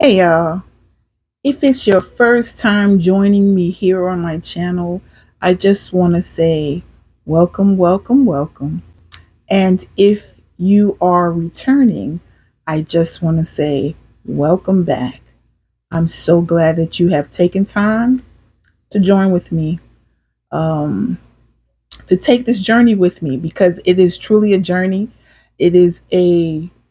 Hey y'all, if it's your first time joining me here on my channel, I just want to say welcome, welcome, welcome. And if you are returning, I just want to say welcome back. I'm so glad that you have taken time to join with me, um, to take this journey with me because it is truly a journey. It is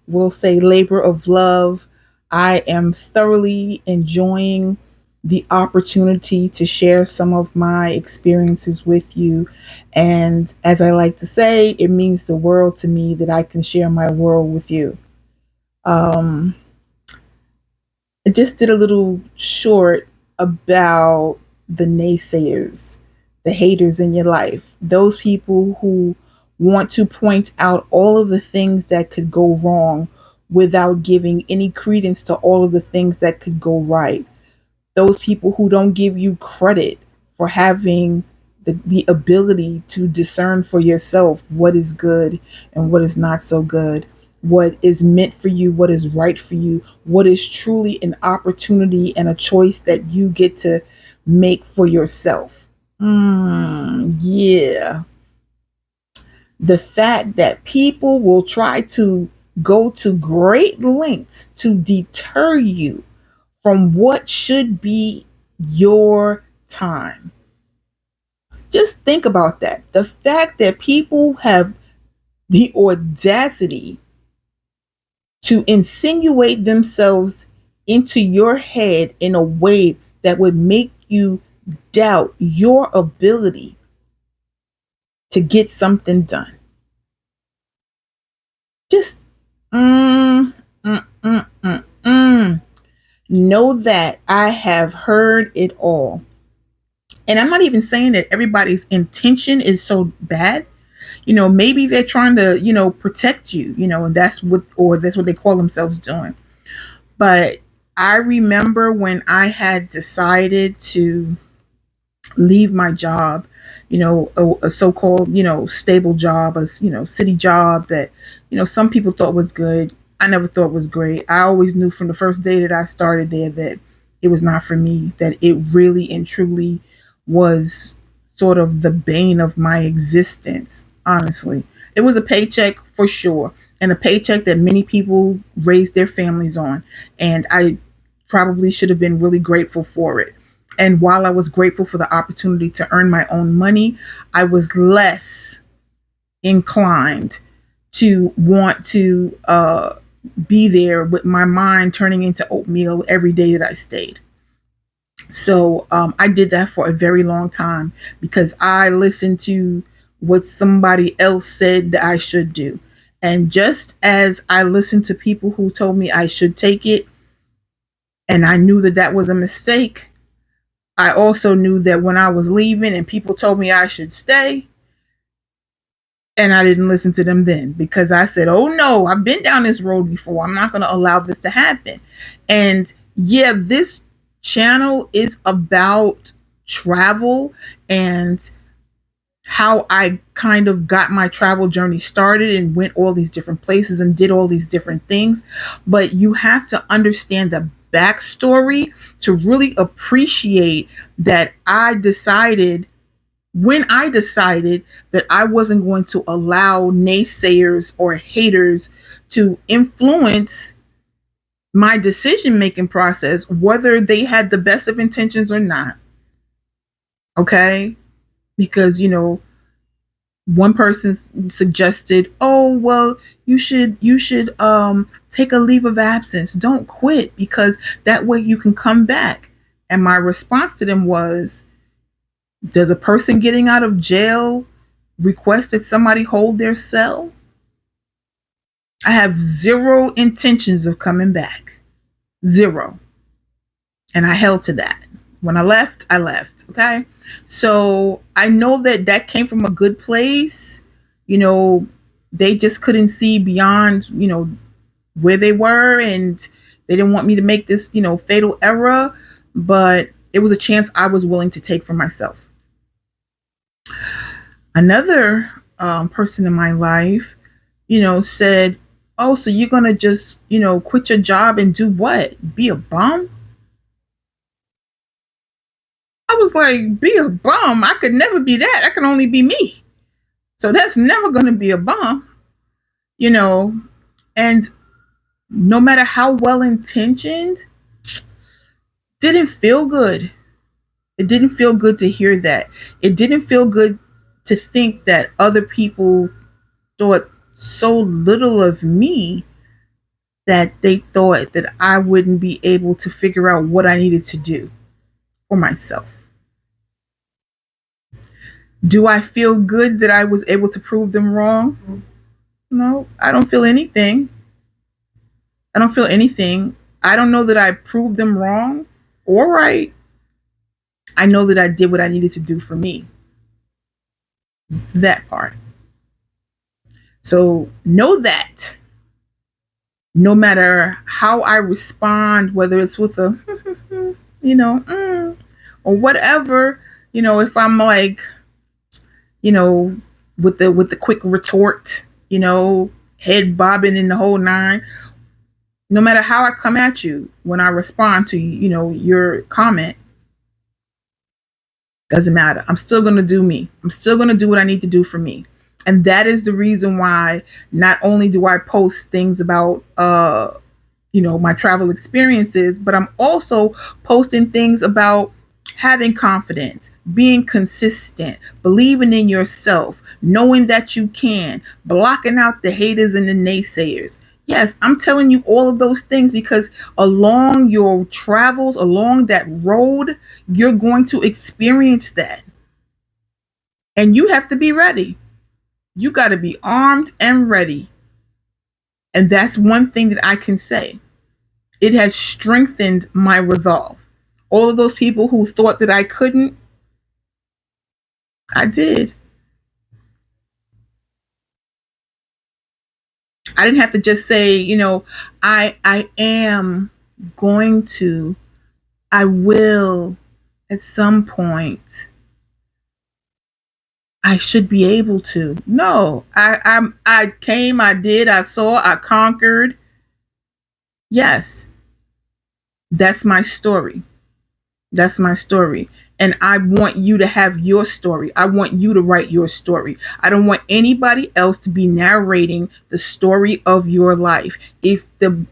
we'll say, labor of love. I am thoroughly enjoying the opportunity to share some of my experiences with you. And as I like to say, it means the world to me that I can share my world with you. Um, I just did a little short about the naysayers, the haters in your life, those people who want to point out all of the things that could go wrong without giving any credence to all of the things that could go right. Those people who don't give you credit for having the ability to discern for yourself what is good and what is not so good, what is meant for you, what is right for you, what is truly an opportunity and a choice that you get to make for yourself. Yeah. The fact that people will try to go to great lengths to deter you from what should be your time. Just think about that. The fact that people have the audacity to insinuate themselves into your head in a way that would make you doubt your ability to get something done. Just mm, mm, mm, mm, mm. Know that I have heard it all. And I'm not even saying that everybody's intention is so bad. Maybe they're trying to, protect you, and that's what they call themselves doing. But I remember when I had decided to leave my job, a so-called, stable job, a, city job that, some people thought was good. I never thought was great. I always knew from the first day that I started there that it was not for me, that it really and truly was sort of the bane of my existence, honestly. It was a paycheck for sure, and a paycheck that many people raised their families on. And I probably should have been really grateful for it. And while I was grateful for the opportunity to earn my own money, I was less inclined to want to be there with my mind turning into oatmeal every day that I stayed. So I did that for a very long time because I listened to what somebody else said that I should do. And just as I listened to people who told me I should take it, and I knew that that was a mistake, I also knew that when I was leaving and people told me I should stay, and I didn't listen to them then because I said, oh no, I've been down this road before. I'm not going to allow this to happen. And yeah, this channel is about travel and how I kind of got my travel journey started and went all these different places and did all these different things. But you have to understand the backstory to really appreciate that when I decided that I wasn't going to allow naysayers or haters to influence my decision making process, whether they had the best of intentions or not. Okay. Because, one person suggested, oh well, you should take a leave of absence, don't quit, because that way you can come back. And my response to them was, does a person getting out of jail request that somebody hold their cell? I have zero intentions of coming back, zero. And I held to that. When I left, I left. Okay. So I know that that came from a good place. You know, they just couldn't see beyond, where they were, and they didn't want me to make this, fatal error. But it was a chance I was willing to take for myself. Another person in my life, said, Oh, so you're gonna just, quit your job and do what? Be a bum? I was like, be a bum? I could never be that. I can only be me. So that's never gonna be a bum, you know. And no matter how well intentioned, didn't feel good. It didn't feel good to hear that. It didn't feel good to think that other people thought so little of me that they thought that I wouldn't be able to figure out what I needed to do for myself. Do I feel good that I was able to prove them wrong? No, I don't feel anything. I don't feel anything. I don't know that I proved them wrong or right. I know that I did what I needed to do for me. That part. So know that no matter how I respond, whether it's with a, or whatever, if I'm like, you know, with the quick retort, head bobbing in the whole nine, no matter how I come at you when I respond to, your comment, doesn't matter. I'm still going to do me. I'm still going to do what I need to do for me. And that is the reason why not only do I post things about my travel experiences, but I'm also posting things about having confidence, being consistent, believing in yourself, knowing that you can, blocking out the haters and the naysayers. Yes, I'm telling you all of those things because along your travels, along that road, you're going to experience that. And you have to be ready. You got to be armed and ready. And that's one thing that I can say. It has strengthened my resolve. All of those people who thought that I couldn't, I did. I didn't have to just say, I am going to, I will at some point. I should be able to. No, I came, I did, I saw, I conquered. Yes, that's my story. That's my story. And I want you to have your story. I want you to write your story. I don't want anybody else to be narrating the story of your life. If the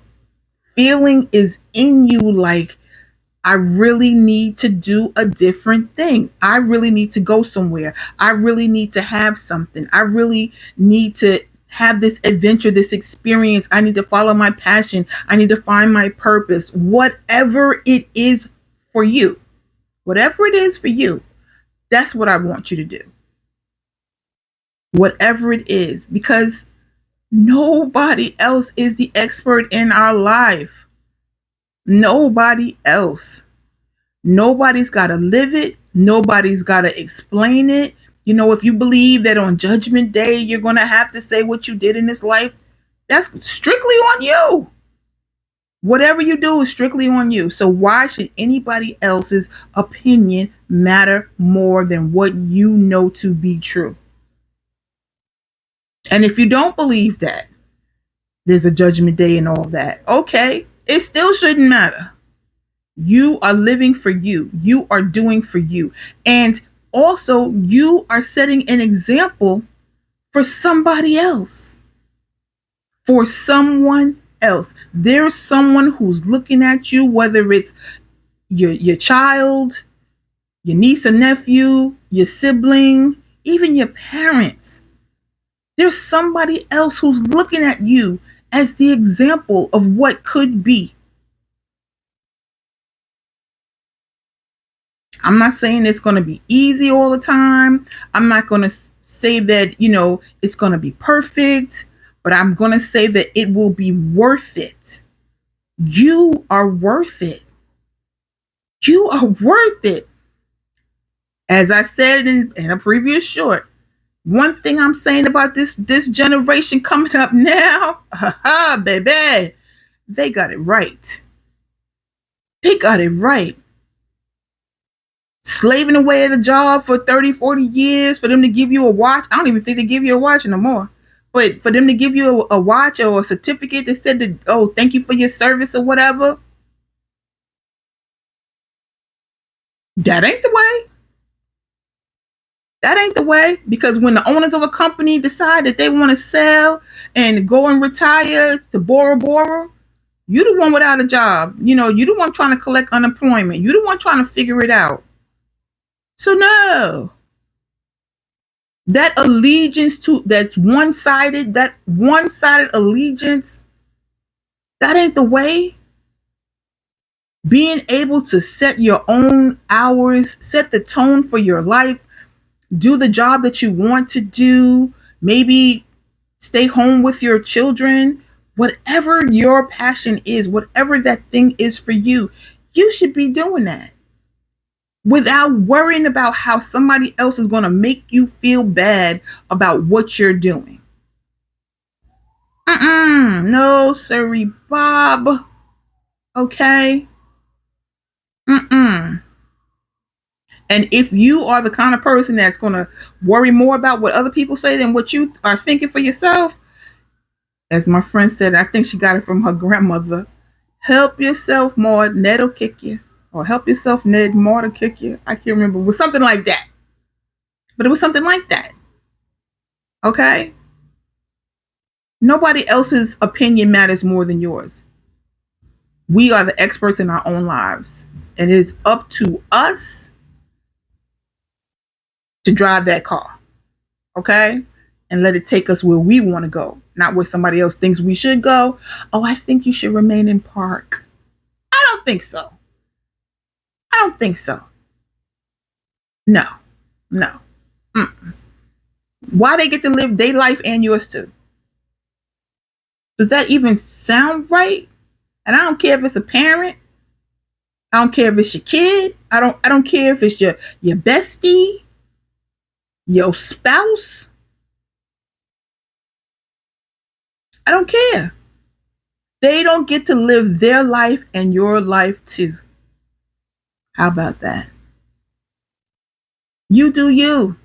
feeling is in you like, I really need to do a different thing. I really need to go somewhere. I really need to have something. I really need to have this adventure, this experience. I need to follow my passion. I need to find my purpose. Whatever it is for you, whatever it is for you, that's what I want you to do. Whatever it is, because nobody else is the expert in our life. Nobody else. Nobody's got to live it. Nobody's got to explain it. If you believe that on Judgment Day, you're going to have to say what you did in this life, that's strictly on you. Whatever you do is strictly on you. So why should anybody else's opinion matter more than what you know to be true? And if you don't believe that there's a judgment day and all that, okay, it still shouldn't matter. You are living for you. You are doing for you. And also, you are setting an example for somebody else. For someone else. There's someone who's looking at you, whether it's your child, your niece or nephew, your sibling, even your parents. There's somebody else who's looking at you as the example of what could be. I'm not saying it's going to be easy all the time. I'm not going to say that, it's going to be perfect, but I'm going to say that it will be worth it. You are worth it. You are worth it. As I said in a previous short, one thing I'm saying about this generation coming up now, baby, they got it right. They got it right. Slaving away at a job for 30, 40 years for them to give you a watch. I don't even think they give you a watch no more. But for them to give you a watch or a certificate that said that, oh, thank you for your service or whatever, that ain't the way. That ain't the way. Because when the owners of a company decide that they want to sell and go and retire to Bora Bora, you the one without a job. You the one trying to collect unemployment. You the one trying to figure it out. So no, that allegiance to that one-sided allegiance, that ain't the way. Being able to set your own hours, set the tone for your life, do the job that you want to do, maybe stay home with your children, whatever your passion is, whatever that thing is for you, you should be doing that without worrying about how somebody else is going to make you feel bad about what you're doing. No, sorry, Bob. Okay. Mm-mm. And if you are the kind of person that's going to worry more about what other people say than what you are thinking for yourself, as my friend said, I think she got it from her grandmother, help yourself, Maud, Ned'll kick you. Or help yourself, Ned, Maud will kick you. I can't remember. It was something like that. But it was something like that. Okay? Nobody else's opinion matters more than yours. We are the experts in our own lives. And it is up to us to drive that car. Okay? And let it take us where we want to go, not where somebody else thinks we should go. Oh, I think you should remain in park. I don't think so. I don't think so. No. No. Mm-mm. Why they get to live their life and yours too? Does that even sound right? And I don't care if it's a parent. I don't care if it's your kid. I don't care if it's your bestie, your spouse. I don't care. They don't get to live their life and your life too. How about that? You do you.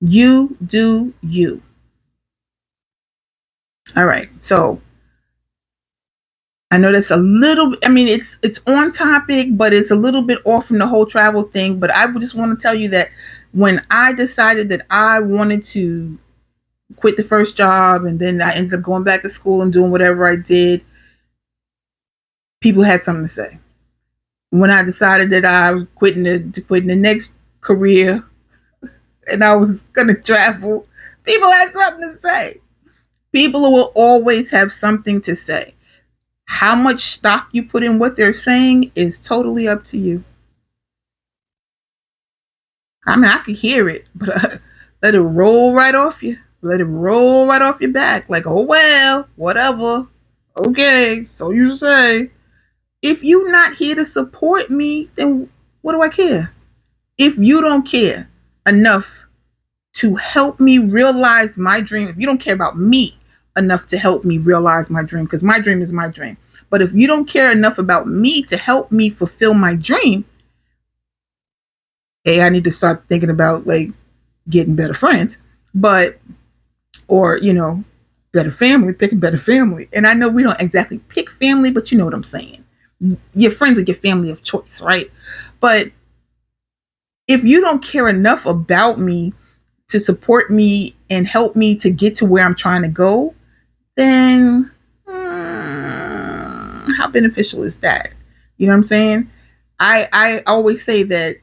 You do you. All right. So I know that's a little, I mean, it's on topic, but it's a little bit off from the whole travel thing. But I just want to tell you that when I decided that I wanted to quit the first job and then I ended up going back to school and doing whatever I did, people had something to say. When I decided that I was quitting the next career and I was gonna travel, people had something to say. People will always have something to say. How much stock you put in what they're saying is totally up to you. I mean, I could hear it, but let it roll right off you. Let it roll right off your back. Like, oh well, whatever. Okay, so you say. If you're not here to support me, then what do I care? If you don't care enough to help me realize my dream, if you don't care about me enough to help me realize my dream, because my dream is my dream. But if you don't care enough about me to help me fulfill my dream, hey, I need to start thinking about like getting better friends, but or better family, picking better family. And I know we don't exactly pick family, but you know what I'm saying. Your friends are your family of choice, right? But if you don't care enough about me to support me and help me to get to where I'm trying to go, then how beneficial is that? You know what I'm saying? I always say that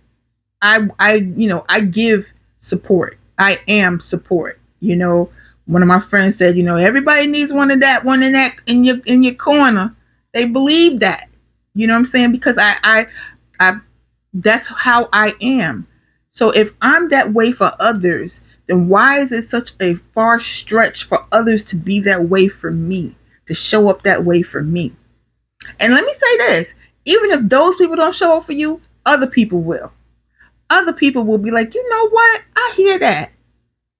I give support. I am support. One of my friends said, everybody needs one of that, one in that in your corner. They believe that. You know what I'm saying? Because I that's how I am. So if I'm that way for others, then why is it such a far stretch for others to be that way for me, to show up that way for me? And let me say this, even if those people don't show up for you, other people will. Other people will be like, you know what? I hear that.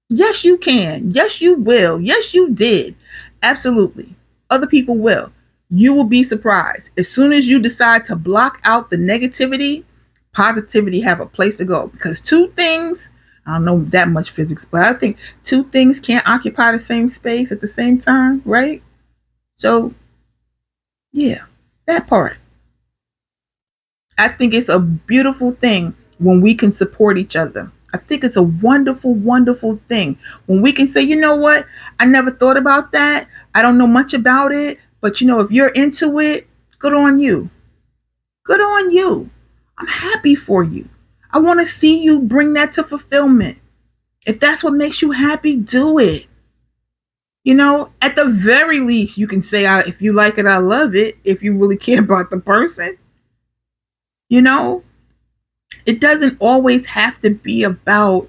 Yes, you can. Yes, you will. Yes, you did. Absolutely. Other people will. You will be surprised. As soon as you decide to block out the negativity, positivity have a place to go. Because two things I don't know that much physics, but I think two things can't occupy the same space at the same time, right? So, yeah, that part. I think it's a beautiful thing when we can support each other. I think it's a wonderful, wonderful thing when we can say, you know what, I never thought about that. I don't know much about it, but if you're into it, good on you. Good on you. I'm happy for you. I want to see you bring that to fulfillment. If that's what makes you happy, do it. At the very least, you can say, if you like it, I love it, if you really care about the person. You know, it doesn't always have to be about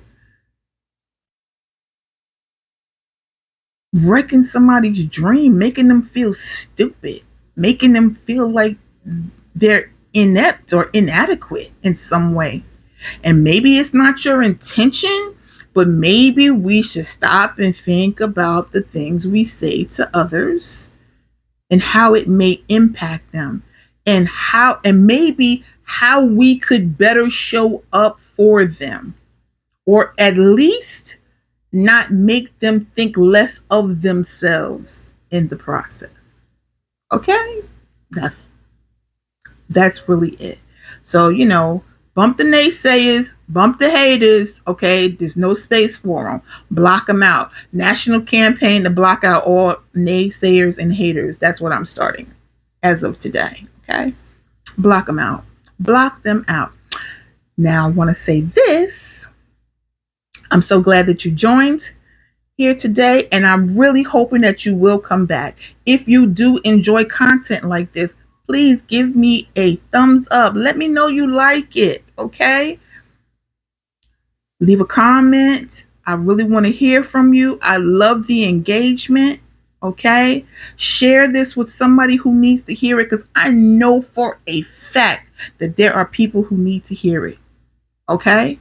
wrecking somebody's dream, making them feel stupid, making them feel like they're inept or inadequate in some way. And maybe it's not your intention, but maybe we should stop and think about the things we say to others and how it may impact them, and maybe how we could better show up for them, or at least not make them think less of themselves in the process. Okay? That's that's really it. So, bump the naysayers, bump the haters. Okay, there's no space for them. Block them out. National campaign to block out all naysayers and haters. That's what I'm starting as of today. Okay, block them out. Block them out. Now, I want to say this. I'm so glad that you joined here today, and I'm really hoping that you will come back. If you do enjoy content like this, please give me a thumbs up. Let me know you like it, okay? Leave a comment. I really want to hear from you. I love the engagement, okay? Share this with somebody who needs to hear it, because I know for a fact that there are people who need to hear it, okay?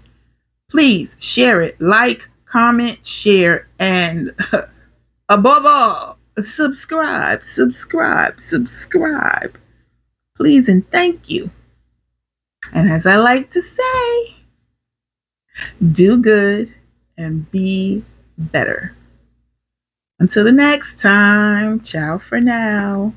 Please share it. Like, comment, share, and above all, subscribe, subscribe, subscribe. Please and thank you. And as I like to say, do good and be better. Until the next time, ciao for now.